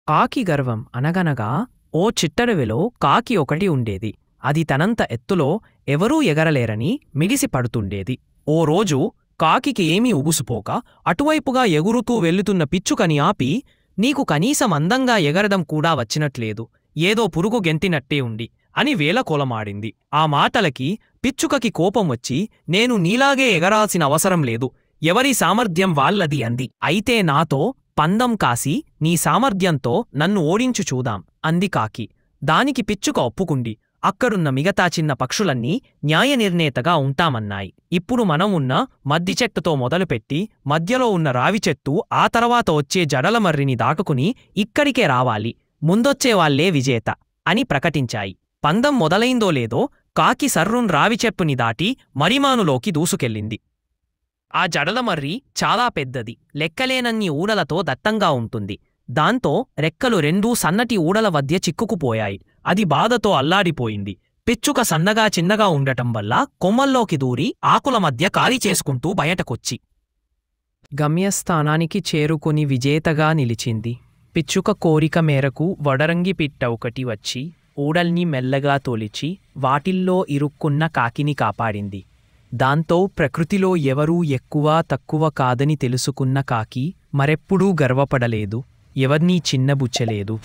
కాకి గర్వం అనగనగా ఓ చిట్టడవిలో కాకి ఒకటి ఉండేది. అది తనంత ఎత్తులో ఎవరూ ఎగరలేరని మిడిసి పడుతుండేది. ఓ రోజు కాకికి ఏమీ ఉబుసుపోక అటువైపుగా ఎగురుతూ వెళ్లుతున్న పిచ్చుకని ఆపి, నీకు కనీసం అందంగా ఎగరడం కూడా వచ్చినట్లేదు, ఏదో పురుగు గెంతినట్టే ఉంది అని వేలకోలమాడింది. ఆ మాటలకి పిచ్చుకకి కోపం వచ్చి, నేను నీలాగే ఎగరాల్సిన అవసరం లేదు, ఎవరి సామర్థ్యం వాళ్ళది అంది. అయితే నాతో పందం కాసి నీ సామర్థ్యంతో నన్ను ఓడించు చూదాం అంది కాకి. దానికి పిచ్చుక ఒప్పుకుండి అక్కడున్న మిగతా చిన్న పక్షులన్నీ న్యాయనిర్ణేతగా ఉంటామన్నాయి. ఇప్పుడు మనం ఉన్న మద్ది చెట్టుతో మొదలుపెట్టి మధ్యలో ఉన్న రావి చెట్టు, ఆ తర్వాత వచ్చే జడలమర్రిని దాటుకుని ఇక్కడికే రావాలి, ముందొచ్చేవాళ్లే విజేత అని ప్రకటించాయి. పందం మొదలైందో లేదో కాకి సర్రున్ రావిచెప్పుని దాటి మరిమానులోకి దూసుకెళ్ళింది. ఆ జడలమర్రి చాలా పెద్దది, లెక్కలేనన్ని ఊడలతో దట్టంగా ఉంటుంది. దాంతో రెక్కలు రెండూ సన్నటి ఊడల మధ్య చిక్కుకుపోయాయి. అది బాధతో అల్లాడిపోయింది. పిచ్చుక సన్నగా చిన్నగా ఉండటం వల్ల కొమ్మల్లోకి దూరి ఆకుల మధ్య ఖాళీ చేసుకుంటూ బయటకొచ్చి గమ్యస్థానానికి చేరుకుని విజేతగా నిలిచింది. పిచ్చుక కోరిక మేరకు వడరంగి పిట్ట ఒకటి వచ్చి ఊడల్ని మెల్లగా తొలిచి వాటిల్లో ఇరుక్కున్న కాకిని కాపాడింది. దాంతో ప్రకృతిలో ఎవరూ ఎక్కువ తక్కువ కాదని తెలుసుకున్న కాకి మరెప్పుడూ గర్వపడలేదు, ఎవర్నీ చిన్నబుచ్చలేదు.